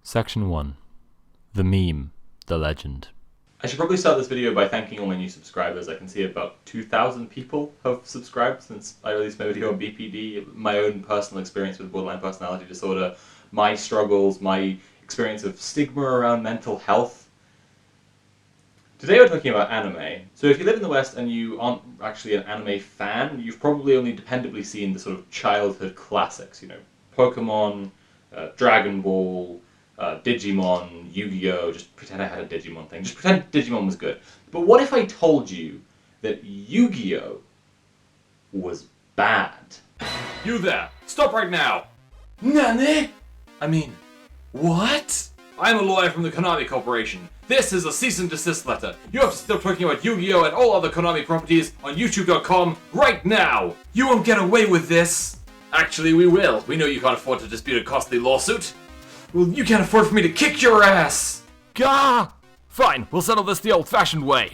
Section 1. The Meme, the Legend. I should probably start this video by thanking all my new subscribers. I can see about 2,000 people have subscribed since I released my video on BPD, my own personal experience with borderline personality disorder, my struggles, my experience of stigma around mental health. Today we're talking about anime. So if you live in the West and you aren't actually an anime fan, you've probably only dependably seen the sort of childhood classics, you know, Pokemon, Dragon Ball, Digimon, Yu-Gi-Oh! Just pretend I had a Digimon thing. Just pretend Digimon was good. But what if I told you that Yu-Gi-Oh! Was bad? You there! Stop right now! Nani? I mean, what? I'm a lawyer from the Konami Corporation. This is a cease and desist letter. You have to stop talking about Yu-Gi-Oh! And all other Konami properties on YouTube.com right now! You won't get away with this! Actually, we will. We know you can't afford to dispute a costly lawsuit. Well, you can't afford for me to kick your ass! Gah! Fine, we'll settle this the old-fashioned way.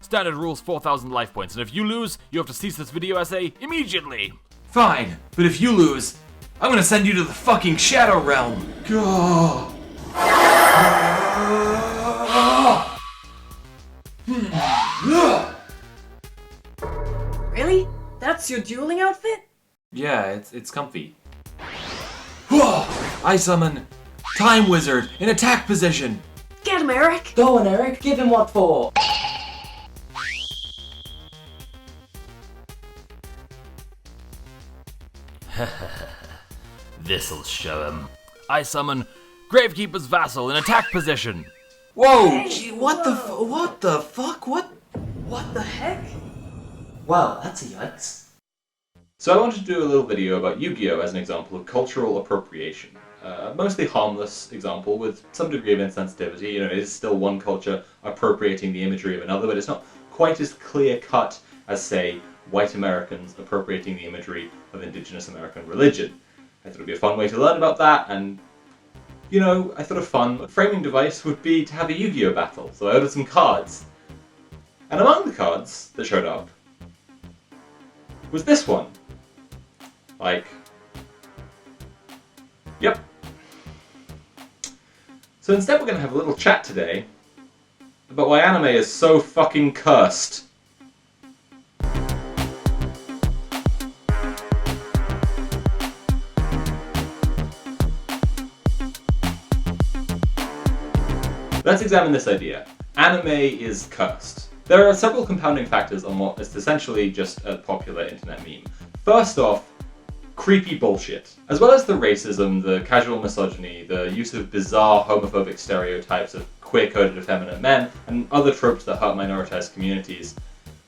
Standard rules 4,000 life points, and if you lose, you have to cease this video essay immediately. Fine, but if you lose, I'm gonna send you to the fucking Shadow Realm. Gah! Really? That's your dueling outfit? Yeah, it's comfy. I summon Time Wizard in attack position. Get him, Eric! Go on, Eric, give him what for. This'll show him. I summon Gravekeeper's Vassal in attack position. Whoa! Gee, what the fuck? What the heck? Wow, that's a yikes. So I wanted to do a little video about Yu-Gi-Oh! As an example of cultural appropriation. Mostly harmless example with some degree of insensitivity. You know, it is still one culture appropriating the imagery of another, but it's not quite as clear-cut as, say, white Americans appropriating the imagery of indigenous American religion. I thought it would be a fun way to learn about that, and, you know, I thought a fun framing device would be to have a Yu-Gi-Oh! Battle, so I ordered some cards. And among the cards that showed up was this one. Like, yep. So instead we're going to have a little chat today about why anime is so fucking cursed. Let's examine this idea. Anime is cursed. There are several compounding factors on what is essentially just a popular internet meme. First off, creepy bullshit. As well as the racism, the casual misogyny, the use of bizarre homophobic stereotypes of queer-coded effeminate men, and other tropes that hurt minoritized communities,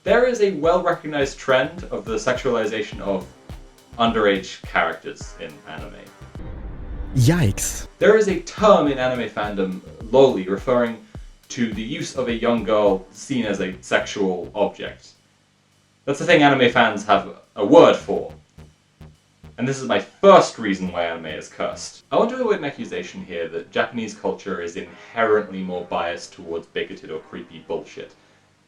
there is a well-recognized trend of the sexualization of underage characters in anime. Yikes. There is a term in anime fandom, loli, referring to the use of a young girl seen as a sexual object. That's the thing anime fans have a word for. And this is my first reason why anime is cursed. I want to avoid an accusation here that Japanese culture is inherently more biased towards bigoted or creepy bullshit.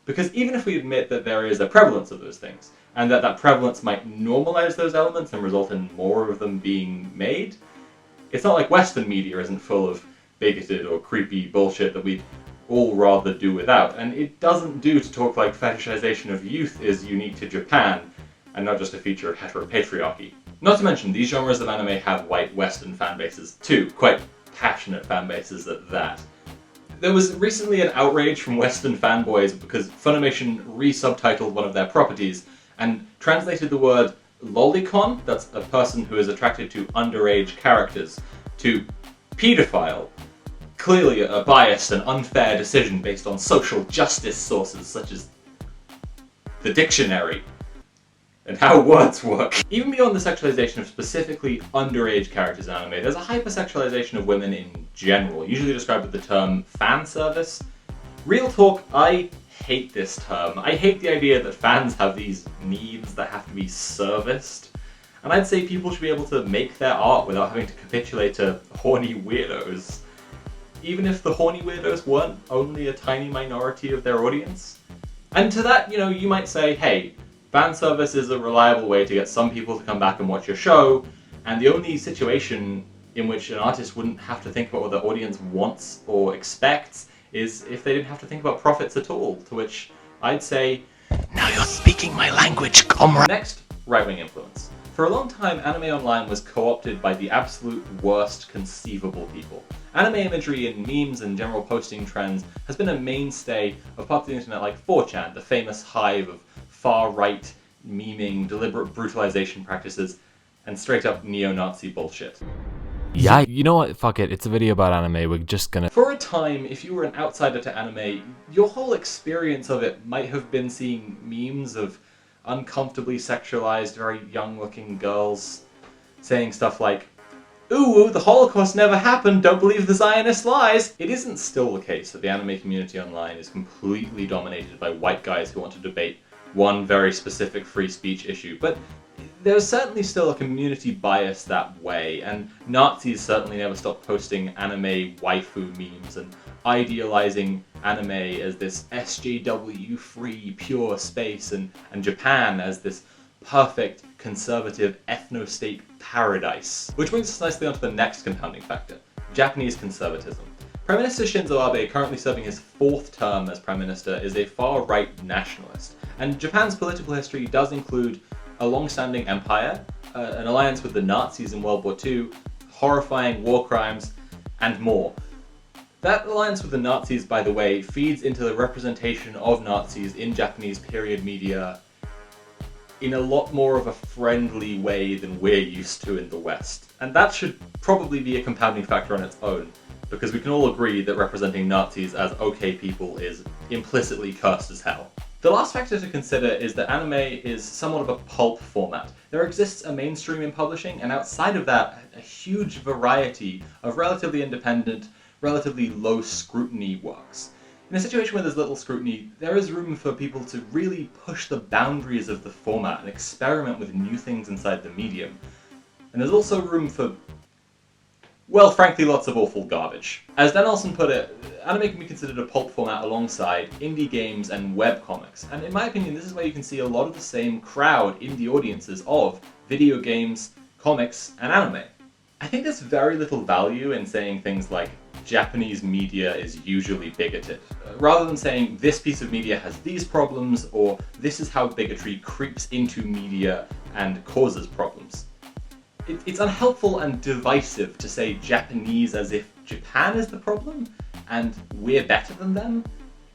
Because even if we admit that there is a prevalence of those things, and that prevalence might normalize those elements and result in more of them being made, it's not like Western media isn't full of bigoted or creepy bullshit that we'd all rather do without. And it doesn't do to talk like fetishization of youth is unique to Japan, and not just a feature of heteropatriarchy. Not to mention, these genres of anime have white Western fanbases too, quite passionate fanbases at that. There was recently an outrage from Western fanboys because Funimation re-subtitled one of their properties and translated the word lolicon, that's a person who is attracted to underage characters, to pedophile. Clearly a biased and unfair decision based on social justice sources such as the dictionary and how words work. Even beyond the sexualization of specifically underage characters in anime, there's a hypersexualization of women in general, usually described with the term fan service. Real talk, I hate this term. I hate the idea that fans have these needs that have to be serviced. And I'd say people should be able to make their art without having to capitulate to horny weirdos. Even if the horny weirdos weren't only a tiny minority of their audience. And to that, you know, you might say, hey, Fan service is a reliable way to get some people to come back and watch your show, and the only situation in which an artist wouldn't have to think about what the audience wants or expects is if they didn't have to think about profits at all, to which I'd say, now you're speaking my language, comrade. Next, right-wing influence. For a long time, anime online was co-opted by the absolute worst conceivable people. Anime imagery in memes and general posting trends has been a mainstay of parts of the internet like 4chan, the famous hive of far-right memeing, deliberate brutalization practices, and straight-up neo-Nazi bullshit. Yeah, you know what? Fuck it. It's a video about anime. We're just gonna... For a time, if you were an outsider to anime, your whole experience of it might have been seeing memes of uncomfortably sexualized, very young-looking girls saying stuff like, "Ooh, the Holocaust never happened, don't believe the Zionist lies!" It isn't still the case that the anime community online is completely dominated by white guys who want to debate one very specific free speech issue, but there's certainly still a community bias that way, and Nazis certainly never stopped posting anime waifu memes and idealizing anime as this SJW-free pure space, and Japan as this perfect conservative ethno-state paradise. Which brings us nicely onto the next compounding factor, Japanese conservatism. Prime Minister Shinzo Abe, currently serving his 4th term as Prime Minister, is a far-right nationalist, and Japan's political history does include a long-standing empire, an alliance with the Nazis in World War II, horrifying war crimes, and more. That alliance with the Nazis, by the way, feeds into the representation of Nazis in Japanese period media in a lot more of a friendly way than we're used to in the West. And that should probably be a compounding factor on its own, because we can all agree that representing Nazis as okay people is implicitly cursed as hell. The last factor to consider is that anime is somewhat of a pulp format. There exists a mainstream in publishing, and outside of that, a huge variety of relatively independent, relatively low scrutiny works. In a situation where there's little scrutiny, there is room for people to really push the boundaries of the format and experiment with new things inside the medium. And there's also room for, well, frankly, lots of awful garbage. As Dan Olson put it, anime can be considered a pulp format alongside indie games and webcomics. And in my opinion, this is where you can see a lot of the same crowd in the audiences of video games, comics, and anime. I think there's very little value in saying things like, Japanese media is usually bigoted, rather than saying this piece of media has these problems, or this is how bigotry creeps into media and causes problems. It's unhelpful and divisive to say Japanese as if Japan is the problem, and we're better than them.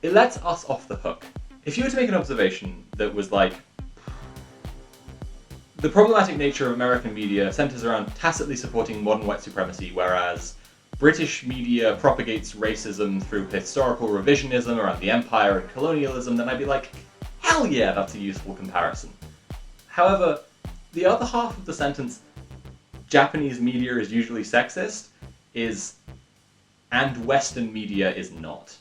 It lets us off the hook. If you were to make an observation that was like, the problematic nature of American media centers around tacitly supporting modern white supremacy, whereas British media propagates racism through historical revisionism around the empire and colonialism, then I'd be like, hell yeah, that's a useful comparison. However, the other half of the sentence, Japanese media is usually sexist, is, and Western media is not.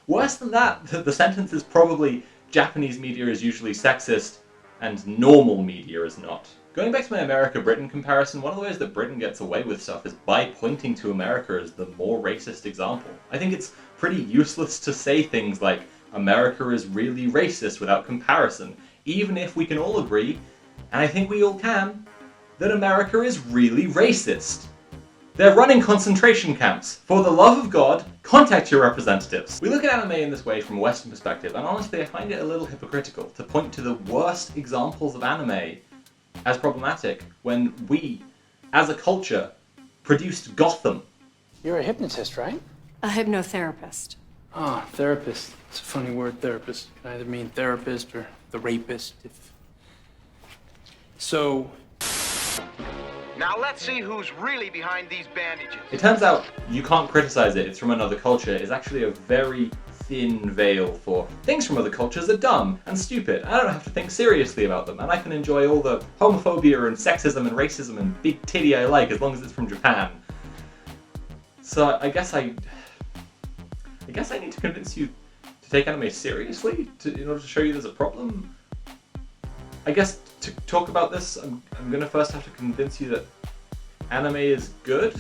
Worse than that, the sentence is probably, Japanese media is usually sexist, and normal media is not. Going back to my America-Britain comparison, one of the ways that Britain gets away with stuff is by pointing to America as the more racist example. I think it's pretty useless to say things like, America is really racist without comparison, even if we can all agree, and I think we all can, that America is really racist. They're running concentration camps. For the love of God, contact your representatives. We look at anime in this way from a Western perspective, and honestly I find it a little hypocritical to point to the worst examples of anime as problematic when we, as a culture, produced Gotham. You're a hypnotist, right? A hypnotherapist. Ah, therapist. It's a funny word, therapist. It can either mean therapist or the rapist. So... Now let's see who's really behind these bandages. It turns out you can't criticize it, it's from another culture, is actually a very thin veil for things from other cultures are dumb and stupid. I don't have to think seriously about them, and I can enjoy all the homophobia and sexism and racism and big titty I like as long as it's from Japan. So I guess I need to convince you to take anime seriously in order to show you there's a problem. I guess to talk about this, I'm gonna first have to convince you that anime is good.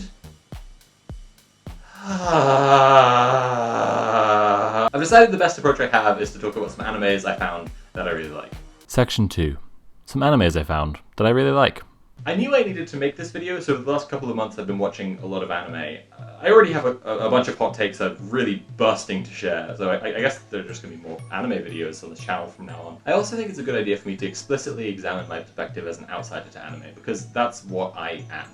I've decided the best approach I have is to talk about some animes I found that I really like. Section 2. Some animes I found that I really like. I knew I needed to make this video, so for the last couple of months I've been watching a lot of anime. I already have a bunch of hot takes I'm really bursting to share, so I guess there are just going to be more anime videos on this channel from now on. I also think it's a good idea for me to explicitly examine my perspective as an outsider to anime, because that's what I am.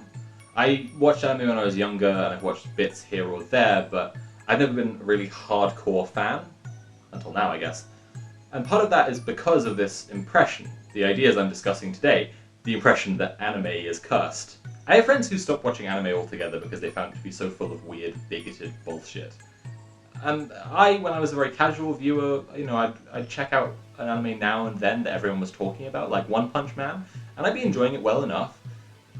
I watched anime when I was younger, and I've watched bits here or there, but I've never been a really hardcore fan, until now I guess. And part of that is because of this impression, the ideas I'm discussing today, the impression that anime is cursed. I have friends who stopped watching anime altogether because they found it to be so full of weird, bigoted bullshit. And when I was a very casual viewer, I'd check out an anime now and then that everyone was talking about, like One Punch Man, and I'd be enjoying it well enough.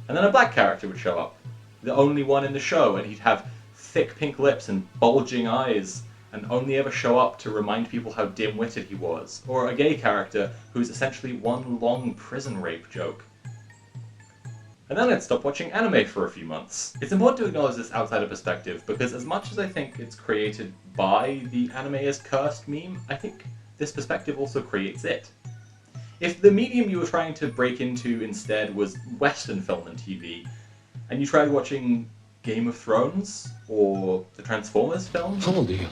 And then a black character would show up, the only one in the show, and he'd have thick pink lips and bulging eyes, and only ever show up to remind people how dim-witted he was. Or a gay character who's essentially one long prison rape joke. And then I'd stop watching anime for a few months. It's important to acknowledge this outsider perspective, because as much as I think it's created by the anime is cursed meme, I think this perspective also creates it. If the medium you were trying to break into instead was Western film and TV, and you tried watching Game of Thrones, or the Transformers films... How old are you?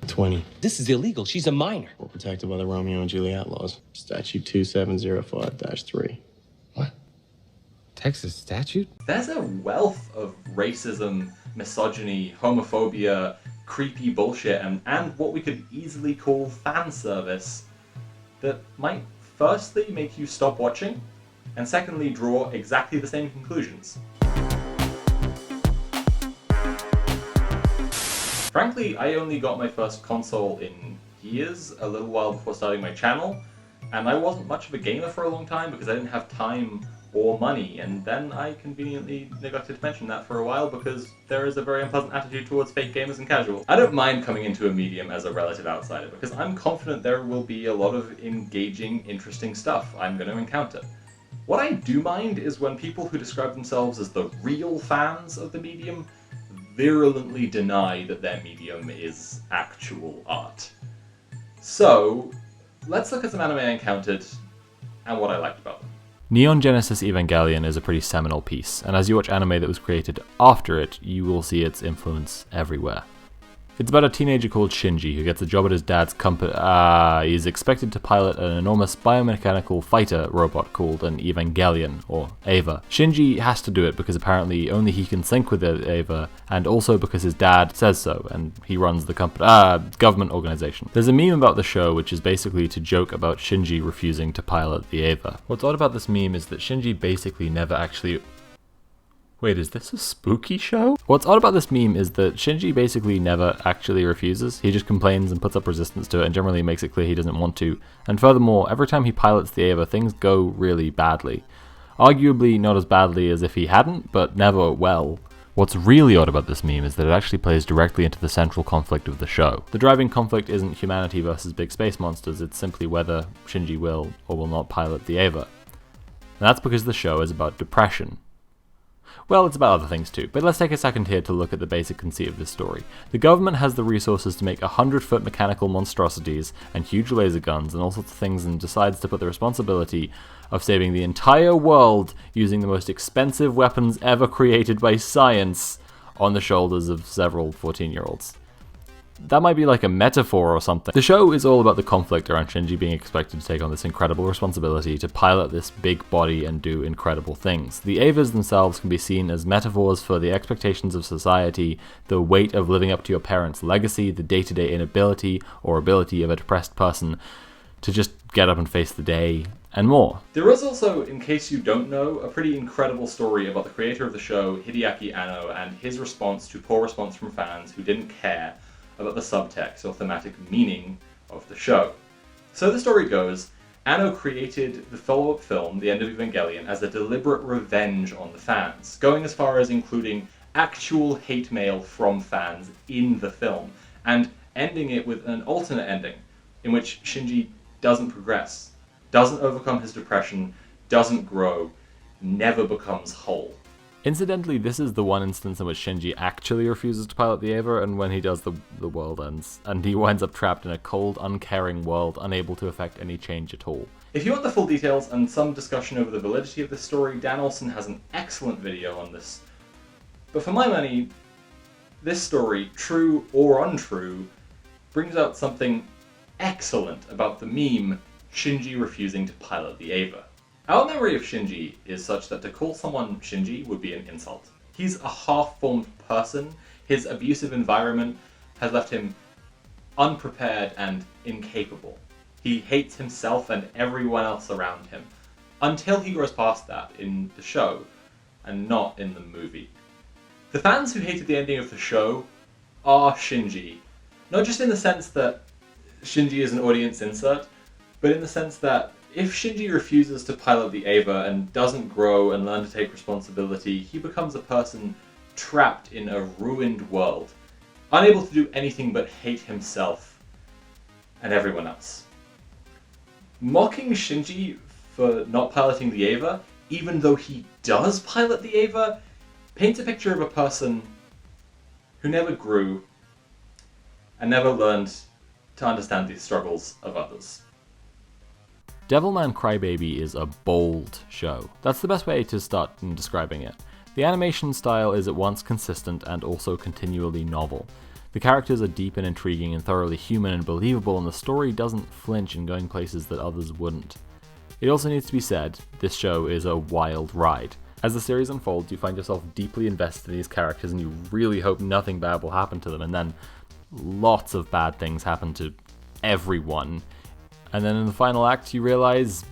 20. This is illegal. She's a minor. We're protected by the Romeo and Juliet laws. Statute 2705-3. What? Texas statute? There's a wealth of racism, misogyny, homophobia, creepy bullshit, and what we could easily call fan service that might firstly make you stop watching, and secondly draw exactly the same conclusions. Frankly, I only got my first console in years, a little while before starting my channel, and I wasn't much of a gamer for a long time because I didn't have time or money, and then I conveniently neglected to mention that for a while because there is a very unpleasant attitude towards fake gamers and casuals. I don't mind coming into a medium as a relative outsider because I'm confident there will be a lot of engaging, interesting stuff I'm going to encounter. What I do mind is when people who describe themselves as the real fans of the medium virulently deny that their medium is actual art. So, let's look at some anime I encountered and what I liked about them. Neon Genesis Evangelion is a pretty seminal piece, and as you watch anime that was created after it, you will see its influence everywhere. It's about a teenager called Shinji who gets a job at his dad's company. He's expected to pilot an enormous biomechanical fighter robot called an Evangelion, or Eva. Shinji has to do it because apparently only he can sync with the Eva, and also because his dad says so, and he runs the government organization. There's a meme about the show which is basically to joke about Shinji refusing to pilot the Eva. What's odd about this meme is that Shinji basically never actually... Wait, is this a spooky show? What's odd about this meme is that Shinji basically never actually refuses. He just complains and puts up resistance to it and generally makes it clear he doesn't want to. And furthermore, every time he pilots the Eva, things go really badly. Arguably not as badly as if he hadn't, but never well. What's really odd about this meme is that it actually plays directly into the central conflict of the show. The driving conflict isn't humanity versus big space monsters, it's simply whether Shinji will or will not pilot the Eva. And that's because the show is about depression. Well, it's about other things too, but let's take a second here to look at the basic conceit of this story. The government has the resources to make 100-foot mechanical monstrosities and huge laser guns and all sorts of things, and decides to put the responsibility of saving the entire world using the most expensive weapons ever created by science on the shoulders of several 14-year-olds. That might be like a metaphor or something. The show is all about the conflict around Shinji being expected to take on this incredible responsibility to pilot this big body and do incredible things. The Evas themselves can be seen as metaphors for the expectations of society, the weight of living up to your parents' legacy, the day-to-day inability or ability of a depressed person to just get up and face the day, and more. There is also, in case you don't know, a pretty incredible story about the creator of the show, Hideaki Anno, and his response to poor response from fans who didn't care about the subtext or thematic meaning of the show. So the story goes, Anno created the follow-up film, The End of Evangelion, as a deliberate revenge on the fans, going as far as including actual hate mail from fans in the film, and ending it with an alternate ending, in which Shinji doesn't progress, doesn't overcome his depression, doesn't grow, never becomes whole. Incidentally, this is the one instance in which Shinji actually refuses to pilot the Eva, and when he does, the world ends, and he winds up trapped in a cold, uncaring world, unable to affect any change at all. If you want the full details and some discussion over the validity of this story, Dan Olson has an excellent video on this. But for my money, this story, true or untrue, brings out something excellent about the meme Shinji refusing to pilot the Eva. Our memory of Shinji is such that to call someone Shinji would be an insult. He's a half-formed person. His abusive environment has left him unprepared and incapable. He hates himself and everyone else around him, until he grows past that in the show, and not in the movie. The fans who hated the ending of the show are Shinji, not just in the sense that Shinji is an audience insert, but in the sense that if Shinji refuses to pilot the Eva and doesn't grow and learn to take responsibility, he becomes a person trapped in a ruined world, unable to do anything but hate himself and everyone else. Mocking Shinji for not piloting the Eva, even though he does pilot the Eva, paints a picture of a person who never grew and never learned to understand the struggles of others. Devilman Crybaby is a bold show. That's the best way to start in describing it. The animation style is at once consistent and also continually novel. The characters are deep and intriguing and thoroughly human and believable, and the story doesn't flinch in going places that others wouldn't. It also needs to be said, this show is a wild ride. As the series unfolds, you find yourself deeply invested in these characters and you really hope nothing bad will happen to them, and then lots of bad things happen to everyone. And then in the final act, you realize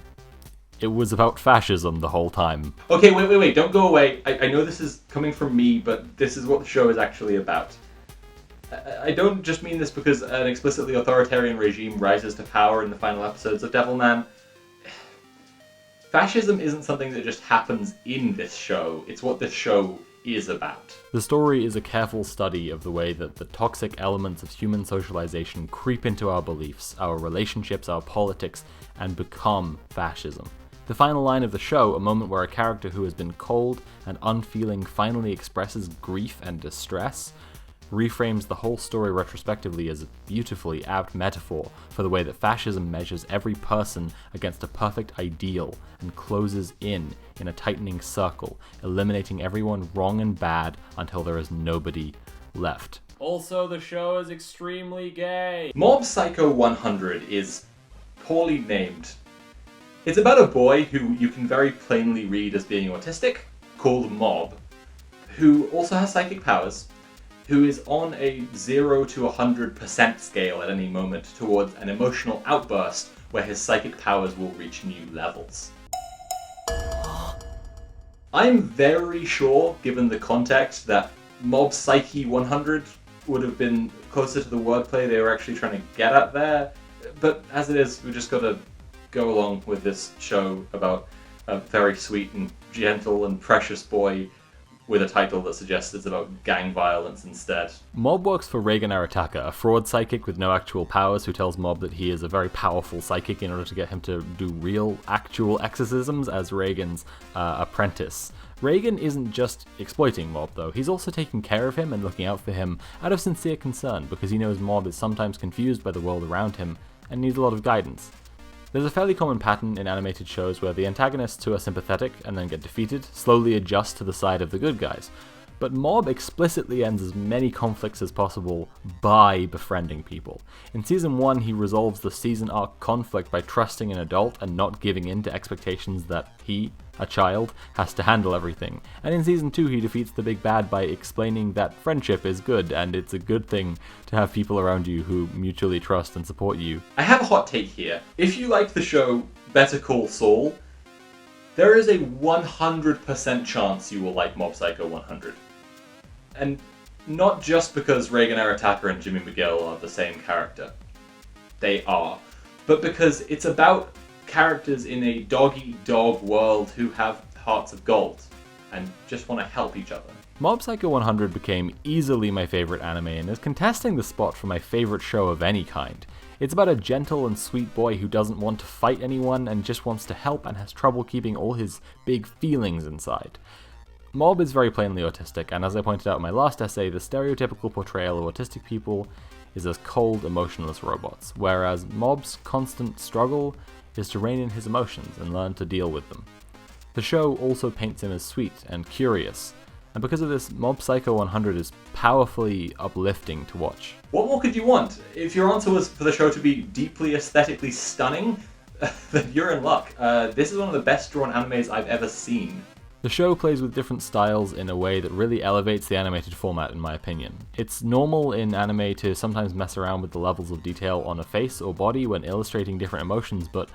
it was about fascism the whole time. Okay, wait, don't go away. I know this is coming from me, but this is what the show is actually about. I don't just mean this because an explicitly authoritarian regime rises to power in the final episodes of Devilman. Fascism isn't something that just happens in this show, it's what this show is about. The story is a careful study of the way that the toxic elements of human socialization creep into our beliefs, our relationships, our politics, and become fascism. The final line of the show, a moment where a character who has been cold and unfeeling finally expresses grief and distress, reframes the whole story retrospectively as a beautifully apt metaphor for the way that fascism measures every person against a perfect ideal and closes in a tightening circle, eliminating everyone wrong and bad until there is nobody left. Also, the show is extremely gay. Mob Psycho 100 is poorly named. It's about a boy who you can very plainly read as being autistic, called Mob, who also has psychic powers, who is on a 0 to 100% scale at any moment towards an emotional outburst where his psychic powers will reach new levels. I'm very sure, given the context, that Mob Psyche 100 would have been closer to the wordplay they were actually trying to get at there, but as it is, we just gotta go along with this show about a very sweet and gentle and precious boy with a title that suggests it's about gang violence instead. Mob works for Reigen Arataka, a fraud psychic with no actual powers who tells Mob that he is a very powerful psychic in order to get him to do real, actual exorcisms as Reigen's apprentice. Reigen isn't just exploiting Mob though, he's also taking care of him and looking out for him out of sincere concern because he knows Mob is sometimes confused by the world around him and needs a lot of guidance. There's a fairly common pattern in animated shows where the antagonists who are sympathetic and then get defeated slowly adjust to the side of the good guys, but Mob explicitly ends as many conflicts as possible by befriending people. In Season 1, he resolves the season arc conflict by trusting an adult and not giving in to expectations that he, a child, has to handle everything. And in Season 2, he defeats the big bad by explaining that friendship is good and it's a good thing to have people around you who mutually trust and support you. I have a hot take here. If you like the show Better Call Saul, there is a 100% chance you will like Mob Psycho 100. And not just because Reigen Arataka and Jimmy McGill are the same character. They are. But because it's about characters in a dog-eat-dog world who have hearts of gold and just want to help each other. Mob Psycho 100 became easily my favorite anime and is contesting the spot for my favorite show of any kind. It's about a gentle and sweet boy who doesn't want to fight anyone and just wants to help and has trouble keeping all his big feelings inside. Mob is very plainly autistic, and as I pointed out in my last essay, the stereotypical portrayal of autistic people is as cold, emotionless robots, whereas Mob's constant struggle is to rein in his emotions and learn to deal with them. The show also paints him as sweet and curious, and because of this, Mob Psycho 100 is powerfully uplifting to watch. What more could you want? If your answer was for the show to be deeply aesthetically stunning, then you're in luck. This is one of the best drawn animes I've ever seen. The show plays with different styles in a way that really elevates the animated format in my opinion. It's normal in anime to sometimes mess around with the levels of detail on a face or body when illustrating different emotions, but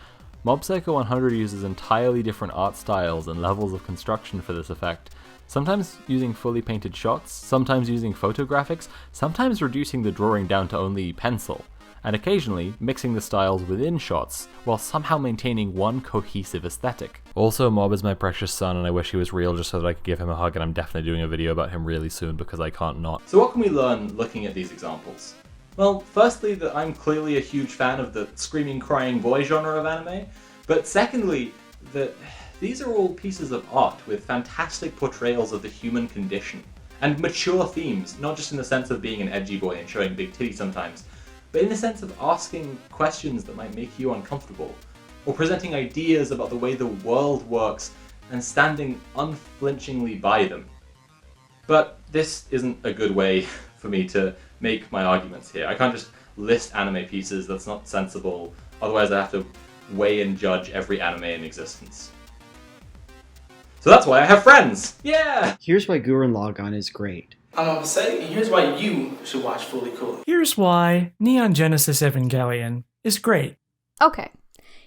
Mob Psycho 100 uses entirely different art styles and levels of construction for this effect, sometimes using fully painted shots, sometimes using photographics, sometimes reducing the drawing down to only pencil, and occasionally mixing the styles within shots while somehow maintaining one cohesive aesthetic. Also, Mob is my precious son and I wish he was real just so that I could give him a hug, and I'm definitely doing a video about him really soon because I can't not. So what can we learn looking at these examples? Well, firstly, that I'm clearly a huge fan of the screaming, crying boy genre of anime, but secondly, that these are all pieces of art with fantastic portrayals of the human condition, and mature themes, not just in the sense of being an edgy boy and showing big titties sometimes, but in the sense of asking questions that might make you uncomfortable, or presenting ideas about the way the world works and standing unflinchingly by them. But this isn't a good way for me to make my arguments here. I can't just list anime pieces, that's not sensible, otherwise I have to weigh and judge every anime in existence. So that's why I have friends! Yeah! Here's why Gurren Lagann is great. I'm Abasai, and here's why you should watch Fully Cool. Here's why Neon Genesis Evangelion is great. Okay,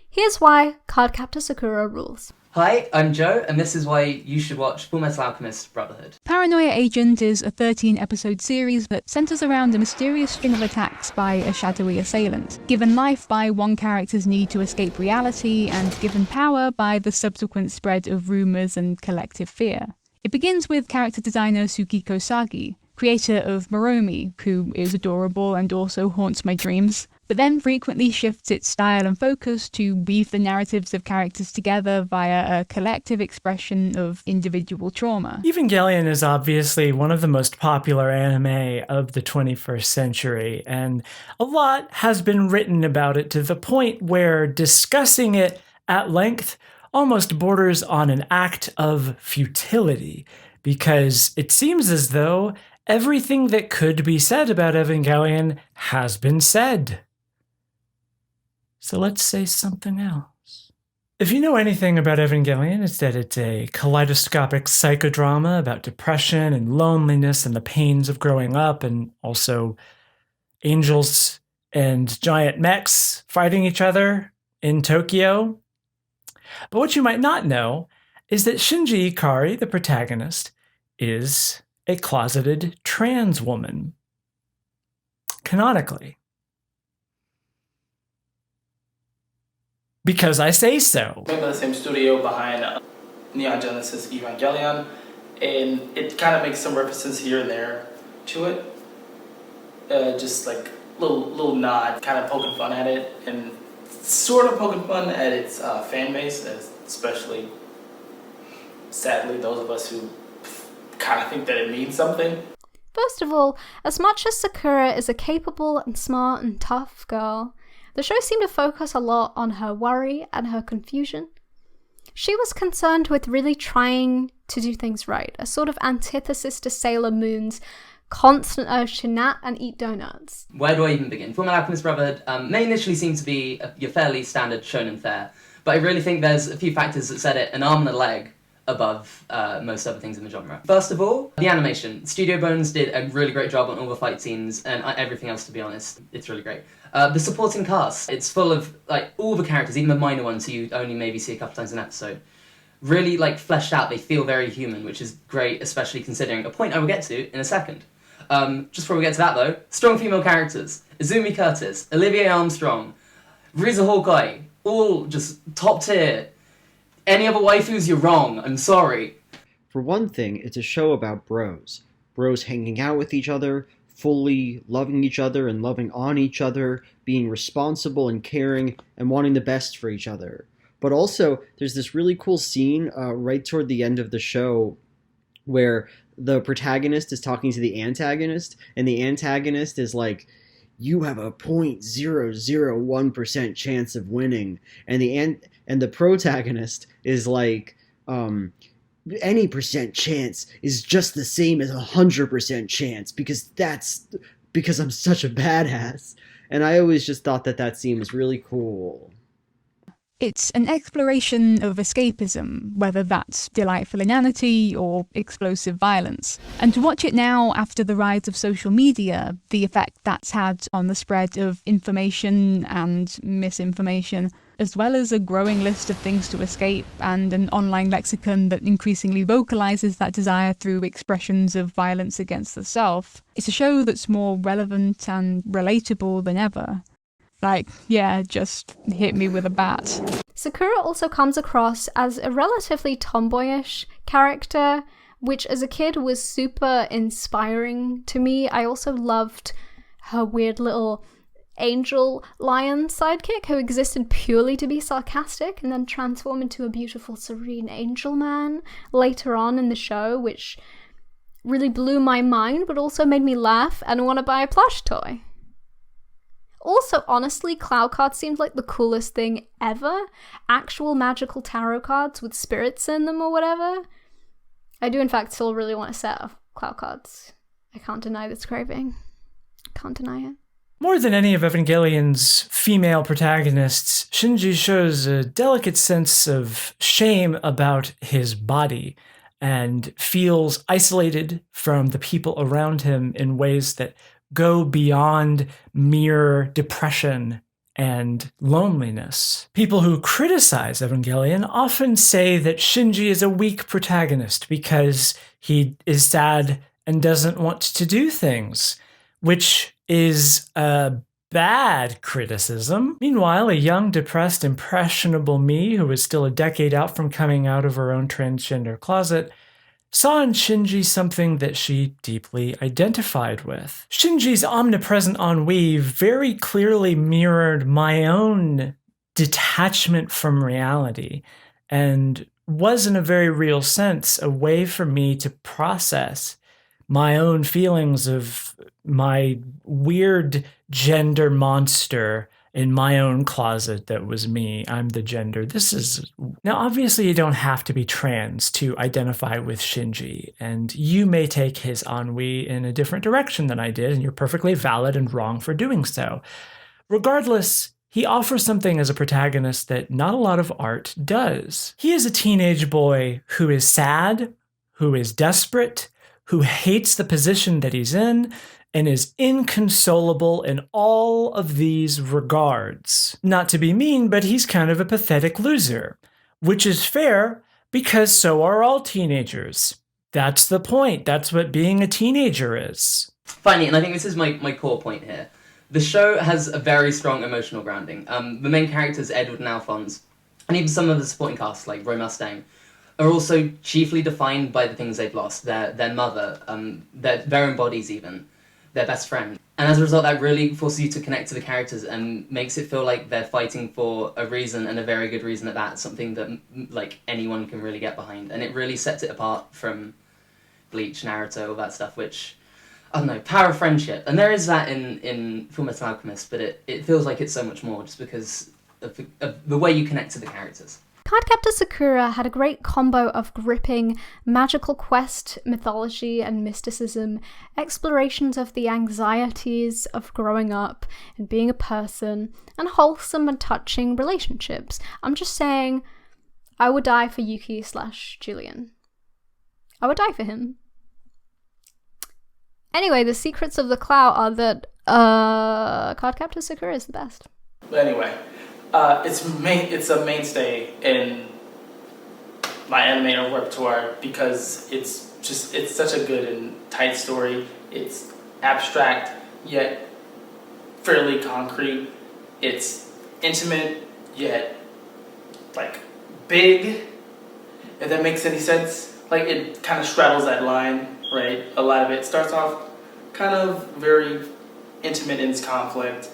here's why Cardcaptor Sakura rules. Hi, I'm Joe, and this is why you should watch Fullmetal Alchemist Brotherhood. Paranoia Agent is a 13-episode series that centers around a mysterious string of attacks by a shadowy assailant, given life by one character's need to escape reality, and given power by the subsequent spread of rumors and collective fear. It begins with character designer Tsukiko Sagi, creator of Moromi, who is adorable and also haunts my dreams, but then frequently shifts its style and focus to weave the narratives of characters together via a collective expression of individual trauma. Evangelion is obviously one of the most popular anime of the 21st century, and a lot has been written about it to the point where discussing it at length almost borders on an act of futility, because it seems as though everything that could be said about Evangelion has been said. So let's say something else. If you know anything about Evangelion, it's that it's a kaleidoscopic psychodrama about depression and loneliness and the pains of growing up, and also angels and giant mechs fighting each other in Tokyo. But what you might not know is that Shinji Ikari, the protagonist, is a closeted trans woman. Canonically. Because I say so. Made by the same studio behind Neon Genesis Evangelion, and it kind of makes some references here and there to it. Just like little nod, kind of poking fun at it, and sort of poking fun at its fan base, especially, sadly, those of us who kind of think that it means something. First of all, as much as Sakura is a capable and smart and tough girl, the show seemed to focus a lot on her worry and her confusion. She was concerned with really trying to do things right, a sort of antithesis to Sailor Moon's constant urge to nap and eat donuts. Where do I even begin? Fullmetal Alchemist Brotherhood may initially seem to be your fairly standard shonen fare, but I really think there's a few factors that set it an arm and a leg above most other things in the genre. First of all, the animation. Studio Bones did a really great job on all the fight scenes, and everything else, to be honest. It's really great. The supporting cast. It's full of like all the characters, even the minor ones who you only maybe see a couple times an episode. Really like fleshed out. They feel very human, which is great, especially considering a point I will get to in a second. Just before we get to that though, strong female characters. Izumi Curtis, Olivier Armstrong, Riza Hawkeye, all just top tier. Any other waifus, you're wrong. I'm sorry. For one thing, it's a show about bros. Bros hanging out with each other, fully loving each other and loving on each other, being responsible and caring, and wanting the best for each other. But also, there's this really cool scene right toward the end of the show where the protagonist is talking to the antagonist, and the antagonist is like, you have a 0.001% chance of winning. And the protagonist is like, any percent chance is just the same as 100% chance because I'm such a badass. And I always just thought that scene was really cool. It's an exploration of escapism, whether that's delightful inanity or explosive violence. And to watch it now after the rise of social media, the effect that's had on the spread of information and misinformation, as well as a growing list of things to escape and an online lexicon that increasingly vocalizes that desire through expressions of violence against the self, it's a show that's more relevant and relatable than ever. Like, yeah, just hit me with a bat. Sakura also comes across as a relatively tomboyish character, which as a kid was super inspiring to me. I also loved her weird little angel lion sidekick who existed purely to be sarcastic and then transform into a beautiful, serene angel man later on in the show, which really blew my mind but also made me laugh and want to buy a plush toy. Also, honestly, Cloud cards seemed like the coolest thing ever. Actual magical tarot cards with spirits in them or whatever. I do, in fact, still really want a set of Cloud cards. I can't deny this craving. Can't deny it. More than any of Evangelion's female protagonists, Shinji shows a delicate sense of shame about his body and feels isolated from the people around him in ways that go beyond mere depression and loneliness. People who criticize Evangelion often say that Shinji is a weak protagonist because he is sad and doesn't want to do things, which is a bad criticism. Meanwhile, a young, depressed, impressionable me, who is still a decade out from coming out of her own transgender closet, saw in Shinji something that she deeply identified with. Shinji's omnipresent ennui very clearly mirrored my own detachment from reality and was, in a very real sense, a way for me to process my own feelings of my weird gender monster in my own closet that was me. I'm the gender. Now, obviously, you don't have to be trans to identify with Shinji, and you may take his ennui in a different direction than I did, and you're perfectly valid and wrong for doing so. Regardless, he offers something as a protagonist that not a lot of art does. He is a teenage boy who is sad, who is desperate, who hates the position that he's in, and is inconsolable in all of these regards. Not to be mean, but he's kind of a pathetic loser, which is fair because so are all teenagers. That's the point. That's what being a teenager is. Finally, and I think this is my core point here, the show has a very strong emotional grounding. The main characters, Edward and Alphonse, and even some of the supporting cast, like Roy Mustang, are also chiefly defined by the things they've lost. Their mother, their own bodies even, their best friend. And as a result, that really forces you to connect to the characters and makes it feel like they're fighting for a reason, and a very good reason at that, something that like anyone can really get behind. And it really sets it apart from Bleach, Naruto, all that stuff, which, I don't know, power of friendship. And there is that in Fullmetal Alchemist, but it feels like it's so much more just because of the way you connect to the characters. Cardcaptor Sakura had a great combo of gripping magical quest, mythology and mysticism, explorations of the anxieties of growing up and being a person, and wholesome and touching relationships. I'm just saying, I would die for Yuki/Julian. I would die for him. Anyway, the secrets of the Clout are that Cardcaptor Sakura is the best. But anyway, it's a mainstay in my anime repertoire because it's such a good and tight story. It's abstract yet fairly concrete. It's intimate yet like big, if that makes any sense. Like it kind of straddles that line, right? A lot of it starts off kind of very intimate in its conflict.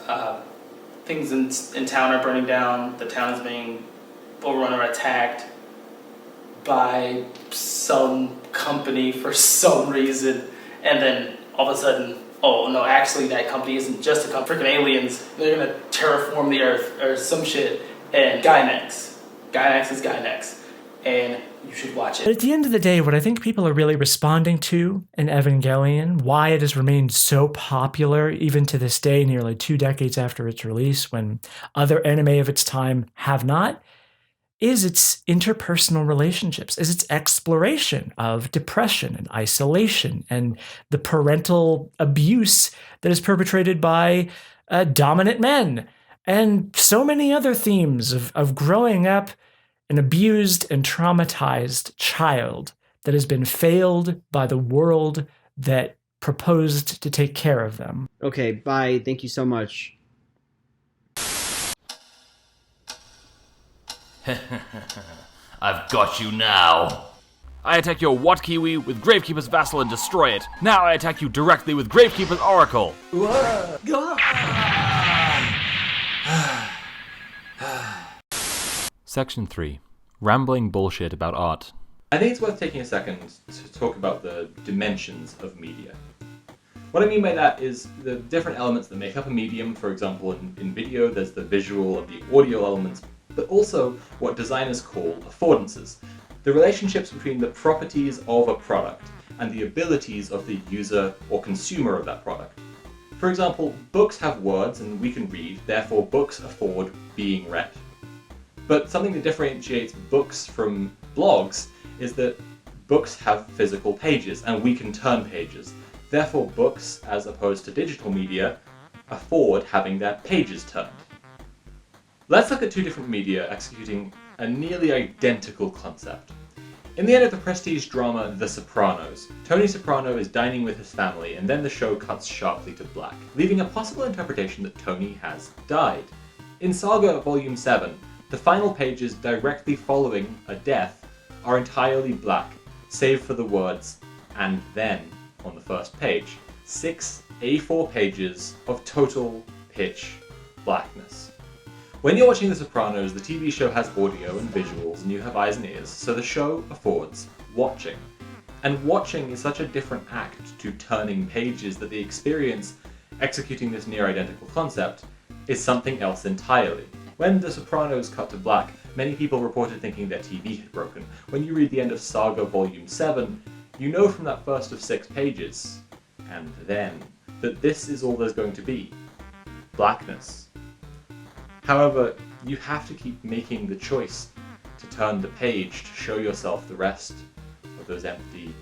Things in town are burning down. The town is being overrun or attacked by some company for some reason. And then all of a sudden, oh no, actually that company isn't just a company, freaking aliens, they're gonna terraform the earth or some shit, and Gynex is Gynex, and you should watch it. But at the end of the day, what I think people are really responding to in Evangelion, why it has remained so popular even to this day, nearly 2 decades after its release, when other anime of its time have not, is its interpersonal relationships, is its exploration of depression and isolation and the parental abuse that is perpetrated by dominant men, and so many other themes of growing up an abused and traumatized child that has been failed by the world that proposed to take care of them. Okay, bye. Thank you so much. I've got you now. I attack your What Kiwi with Gravekeeper's Vassal and destroy it. Now I attack you directly with Gravekeeper's Oracle. Section 3. Rambling bullshit about art. I think it's worth taking a second to talk about the dimensions of media. What I mean by that is the different elements that make up a medium. For example, in video, there's the visual and the audio elements, but also what designers call affordances, the relationships between the properties of a product and the abilities of the user or consumer of that product. For example, books have words and we can read, therefore books afford being read. But something that differentiates books from blogs is that books have physical pages and we can turn pages. Therefore books, as opposed to digital media, afford having their pages turned. Let's look at two different media executing a nearly identical concept. In the end of the prestige drama The Sopranos, Tony Soprano is dining with his family and then the show cuts sharply to black, leaving a possible interpretation that Tony has died. In Saga Volume 7, the final pages directly following a death are entirely black, save for the words, "and then," on the first page. 6 A4 pages of total pitch blackness. When you're watching The Sopranos, the TV show has audio and visuals and you have eyes and ears, so the show affords watching. And watching is such a different act to turning pages that the experience executing this near identical concept is something else entirely. When The Sopranos cut to black, many people reported thinking their TV had broken. When you read the end of Saga Volume 7, you know from that first of 6 pages, and then, that this is all there's going to be. Blackness. However, you have to keep making the choice to turn the page to show yourself the rest of those empty,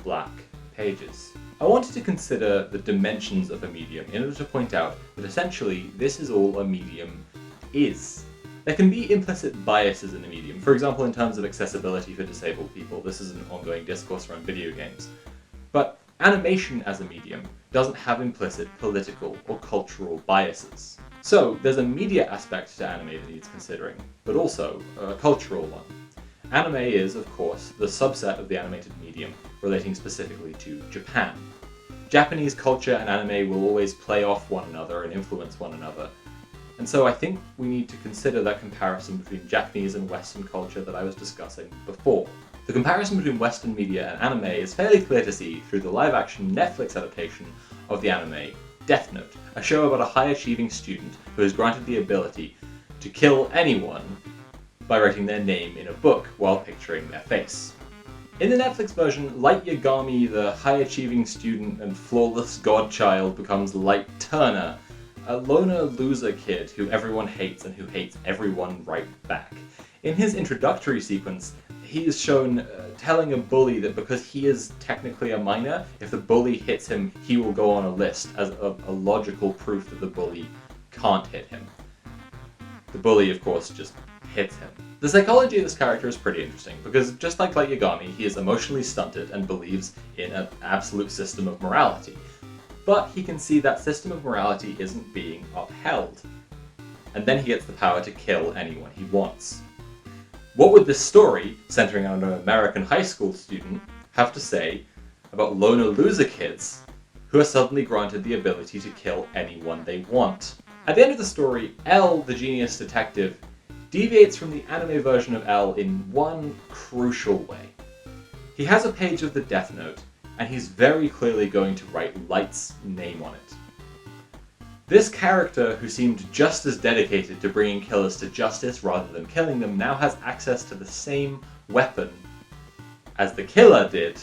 black pages. I wanted to consider the dimensions of a medium in order to point out that essentially this is all a medium is. There can be implicit biases in a medium, for example in terms of accessibility for disabled people. This is an ongoing discourse around video games. But animation as a medium doesn't have implicit political or cultural biases. So there's a media aspect to anime that needs considering, but also a cultural one. Anime is, of course, the subset of the animated medium relating specifically to Japan. Japanese culture and anime will always play off one another and influence one another. And so I think we need to consider that comparison between Japanese and Western culture that I was discussing before. The comparison between Western media and anime is fairly clear to see through the live-action Netflix adaptation of the anime Death Note, a show about a high-achieving student who is granted the ability to kill anyone by writing their name in a book while picturing their face. In the Netflix version, Light Yagami, the high-achieving student and flawless godchild, becomes Light Turner, a loner loser kid who everyone hates and who hates everyone right back. In his introductory sequence, he is shown telling a bully that because he is technically a minor, if the bully hits him, he will go on a list as a logical proof that the bully can't hit him. The bully, of course, just hits him. The psychology of this character is pretty interesting, because just like Light Yagami, he is emotionally stunted and believes in an absolute system of morality. But he can see that system of morality isn't being upheld. And then he gets the power to kill anyone he wants. What would this story, centering on an American high school student, have to say about loner loser kids who are suddenly granted the ability to kill anyone they want? At the end of the story, L, the genius detective, deviates from the anime version of L in one crucial way. He has a page of the Death Note, and he's very clearly going to write Light's name on it. This character, who seemed just as dedicated to bringing killers to justice rather than killing them, now has access to the same weapon as the killer did,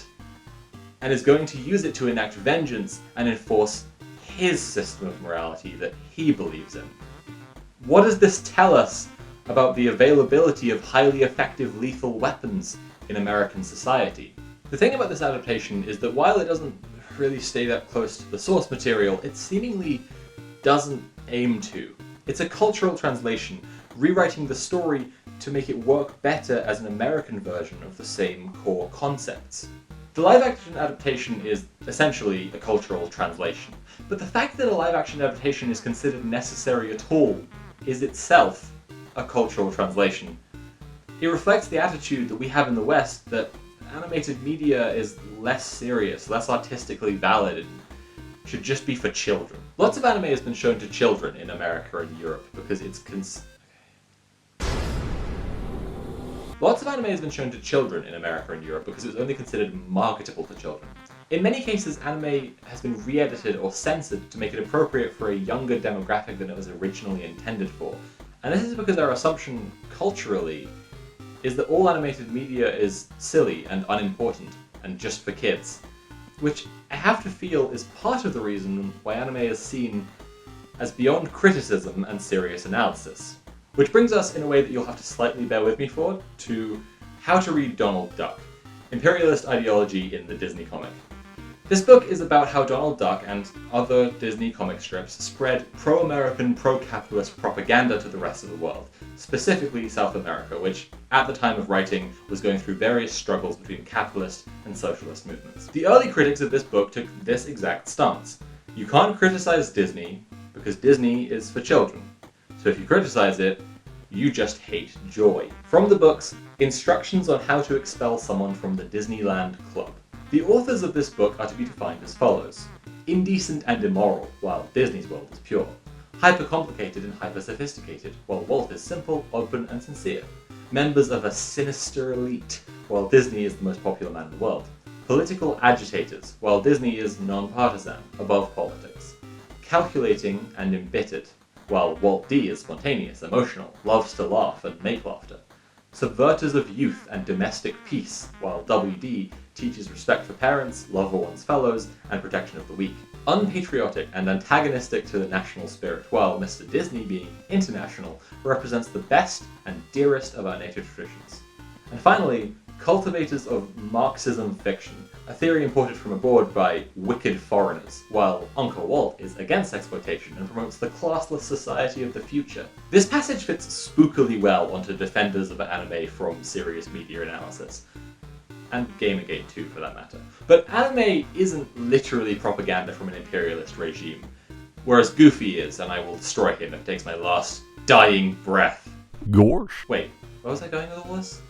and is going to use it to enact vengeance and enforce his system of morality that he believes in. What does this tell us about the availability of highly effective lethal weapons in American society? The thing about this adaptation is that while it doesn't really stay that close to the source material, it seemingly doesn't aim to. It's a cultural translation, rewriting the story to make it work better as an American version of the same core concepts. The live-action adaptation is essentially a cultural translation, but the fact that a live-action adaptation is considered necessary at all is itself a cultural translation. It reflects the attitude that we have in the West that animated media is less serious, less artistically valid, and should just be for children. Lots of anime has been shown to children in America and Europe because it's only considered marketable to children. In many cases, anime has been re-edited or censored to make it appropriate for a younger demographic than it was originally intended for. And this is because our assumption, culturally, is that all animated media is silly and unimportant, and just for kids. Which I have to feel is part of the reason why anime is seen as beyond criticism and serious analysis. Which brings us, in a way that you'll have to slightly bear with me for, to How to Read Donald Duck, Imperialist Ideology in the Disney Comic. This book is about how Donald Duck and other Disney comic strips spread pro-American, pro-capitalist propaganda to the rest of the world, specifically South America, which, at the time of writing, was going through various struggles between capitalist and socialist movements. The early critics of this book took this exact stance. You can't criticize Disney, because Disney is for children. So if you criticize it, you just hate joy. From the books, Instructions on How to Expel Someone from the Disneyland Club. The authors of this book are to be defined as follows: indecent and immoral, while Disney's world is pure; hyper-complicated and hyper-sophisticated, while Walt is simple, open, and sincere; members of a sinister elite, while Disney is the most popular man in the world; political agitators, while Disney is non-partisan, above politics; calculating and embittered, while Walt D is spontaneous, emotional, loves to laugh and make laughter; subverters of youth and domestic peace, while WD teaches respect for parents, love for one's fellows, and protection of the weak; unpatriotic and antagonistic to the national spirit, while Mr. Disney, being international, represents the best and dearest of our native traditions; and finally, cultivators of Marxism fiction, a theory imported from abroad by wicked foreigners, while Uncle Walt is against exploitation and promotes the classless society of the future. This passage fits spookily well onto defenders of anime from serious media analysis. And Gamergate too, for that matter. But anime isn't literally propaganda from an imperialist regime, whereas Goofy is, and I will destroy him if it takes my last dying breath. Gorsh. Wait, where was I going with all this?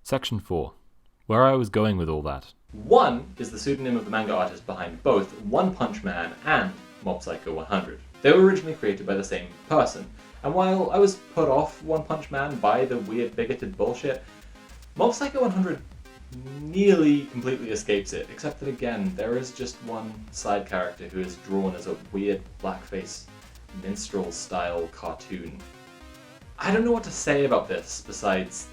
Section 4. Where I was going with all that. 1 is the pseudonym of the manga artist behind both One Punch Man and Mob Psycho 100. They were originally created by the same person, and while I was put off One Punch Man by the weird bigoted bullshit, Mob Psycho 100 nearly completely escapes it, except that again, there is just one side character who is drawn as a weird blackface minstrel-style cartoon. I don't know what to say about this besides,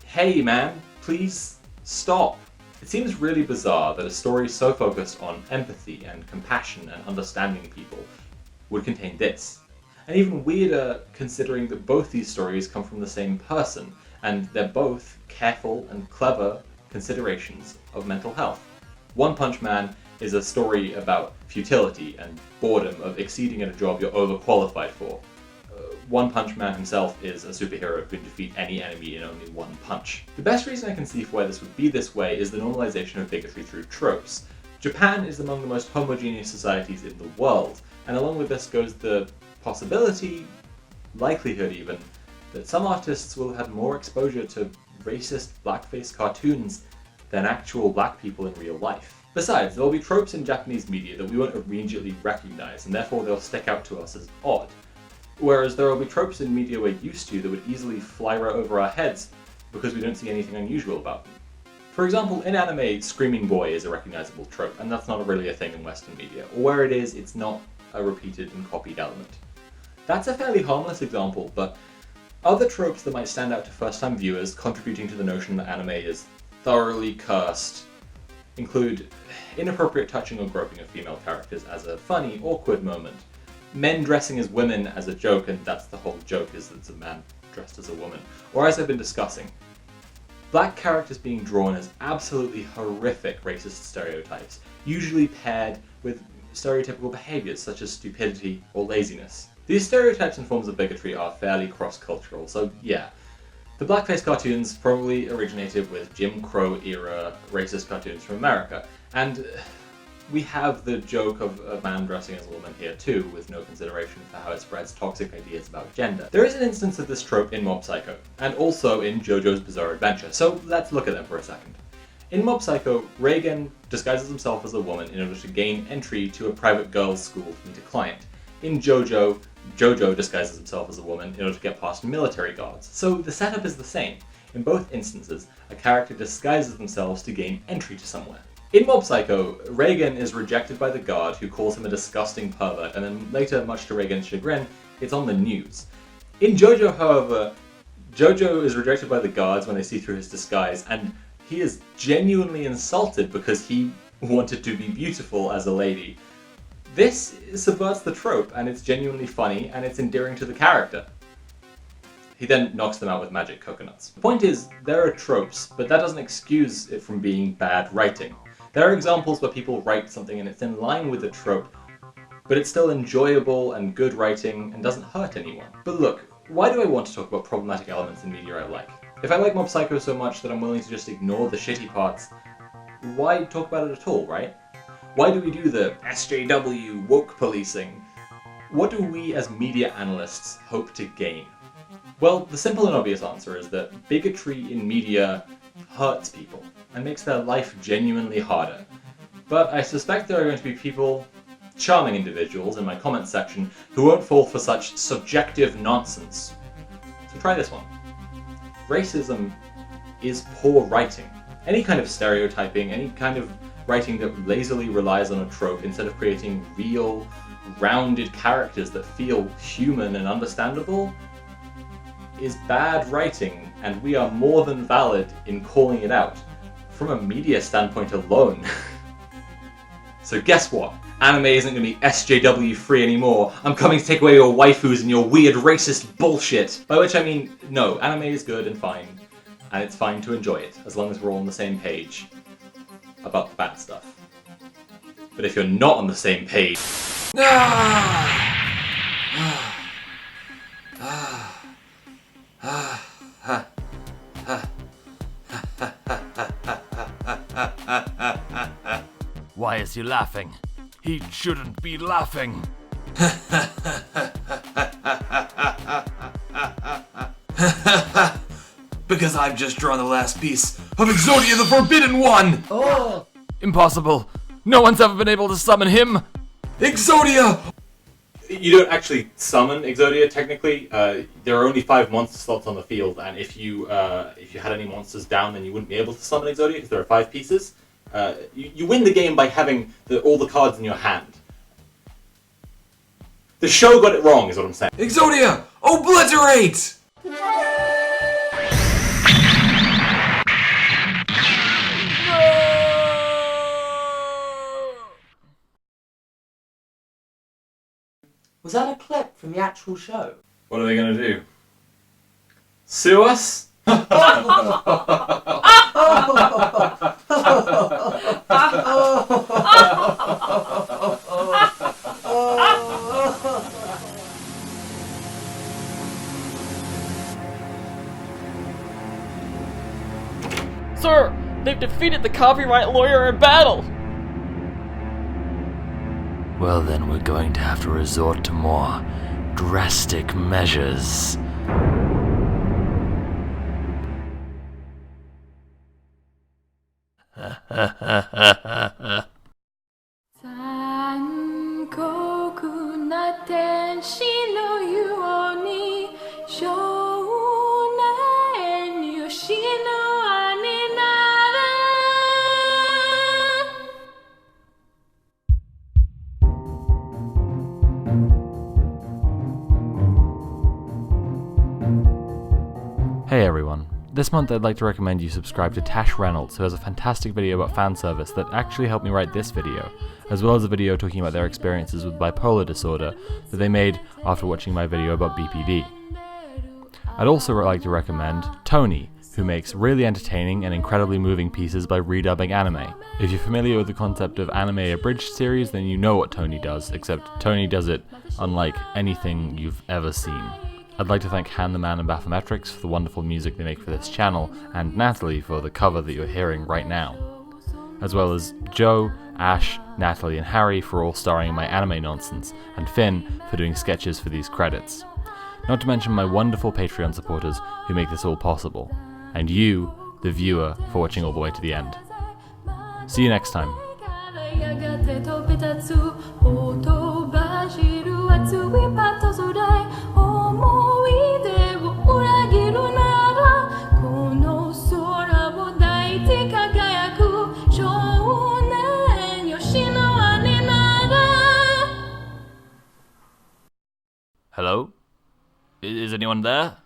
hey man, please stop. It seems really bizarre that a story so focused on empathy and compassion and understanding people would contain this. And even weirder considering that both these stories come from the same person, and they're both careful and clever considerations of mental health. One Punch Man is a story about futility and boredom of exceeding at a job you're overqualified for. One Punch Man himself is a superhero who can defeat any enemy in only one punch. The best reason I can see for why this would be this way is the normalization of bigotry through tropes. Japan is among the most homogeneous societies in the world, and along with this goes the possibility, likelihood even, that some artists will have had more exposure to racist blackface cartoons than actual black people in real life. Besides, there will be tropes in Japanese media that we won't immediately recognize, and therefore they'll stick out to us as odd. Whereas there will be tropes in media we're used to that would easily fly right over our heads because we don't see anything unusual about them. For example, in anime, Screaming Boy is a recognizable trope, and that's not really a thing in Western media. Or where it is, it's not a repeated and copied element. That's a fairly harmless example, but other tropes that might stand out to first-time viewers contributing to the notion that anime is thoroughly cursed include inappropriate touching or groping of female characters as a funny, awkward moment, men dressing as women as a joke, and that's the whole joke, is that it's a man dressed as a woman, or as I've been discussing, black characters being drawn as absolutely horrific racist stereotypes, usually paired with stereotypical behaviors such as stupidity or laziness. These stereotypes and forms of bigotry are fairly cross-cultural, so yeah. The blackface cartoons probably originated with Jim Crow era racist cartoons from America, and we have the joke of a man dressing as a woman here too, with no consideration for how it spreads toxic ideas about gender. There is an instance of this trope in Mob Psycho, and also in JoJo's Bizarre Adventure, so let's look at them for a second. In Mob Psycho, Reigen disguises himself as a woman in order to gain entry to a private girls' school to meet a client. In JoJo, Jojo disguises himself as a woman in order to get past military guards. So the setup is the same. In both instances, a character disguises themselves to gain entry to somewhere. In Mob Psycho, Reigen is rejected by the guard who calls him a disgusting pervert, and then later, much to Reigen's chagrin, it's on the news. In JoJo, however, Jojo is rejected by the guards when they see through his disguise, and he is genuinely insulted because he wanted to be beautiful as a lady. This subverts the trope, and it's genuinely funny, and it's endearing to the character. He then knocks them out with magic coconuts. The point is, there are tropes, but that doesn't excuse it from being bad writing. There are examples where people write something and it's in line with the trope, but it's still enjoyable and good writing and doesn't hurt anyone. But look, why do I want to talk about problematic elements in media I like? If I like Mob Psycho so much that I'm willing to just ignore the shitty parts, why talk about it at all, right? Why do we do the SJW woke policing? What do we as media analysts hope to gain? Well, the simple and obvious answer is that bigotry in media hurts people and makes their life genuinely harder. But I suspect there are going to be people, charming individuals in my comments section, who won't fall for such subjective nonsense. So try this one. Racism is poor writing. Any kind of stereotyping, any kind of writing that lazily relies on a trope instead of creating real, rounded characters that feel human and understandable is bad writing, and we are more than valid in calling it out, from a media standpoint alone. So guess what? Anime isn't going to be SJW free anymore. I'm coming to take away your waifus and your weird racist bullshit. By which I mean, no, anime is good and fine, and it's fine to enjoy it, as long as we're all on the same page about the bad stuff. But if you're not on the same page... Why is he laughing? He shouldn't be laughing. Because I've just drawn the last piece of Exodia the Forbidden One! Oh! Impossible! No one's ever been able to summon him! Exodia! You don't actually summon Exodia, technically. There are only 5 monster slots on the field, and if you had any monsters down, then you wouldn't be able to summon Exodia, because there are 5 pieces. You win the game by having all the cards in your hand. The show got it wrong, is what I'm saying. Exodia! Obliterate! Was that a clip from the actual show? What are they going to do? Sue us? Sir, they've defeated the copyright lawyer in battle! Well then, we're going to have to resort to more drastic measures. This month I'd like to recommend you subscribe to Tash Reynolds, who has a fantastic video about fan service that actually helped me write this video, as well as a video talking about their experiences with bipolar disorder that they made after watching my video about BPD. I'd also like to recommend Tony, who makes really entertaining and incredibly moving pieces by redubbing anime. If you're familiar with the concept of anime abridged series, then you know what Tony does, except Tony does it unlike anything you've ever seen. I'd like to thank Han the Man and Bathymetrics for the wonderful music they make for this channel, and Natalie for the cover that you're hearing right now. As well as Joe, Ash, Natalie and Harry for all starring in my anime nonsense, and Finn for doing sketches for these credits. Not to mention my wonderful Patreon supporters who make this all possible. And you, the viewer, for watching all the way to the end. See you next time. Hello? Is anyone there?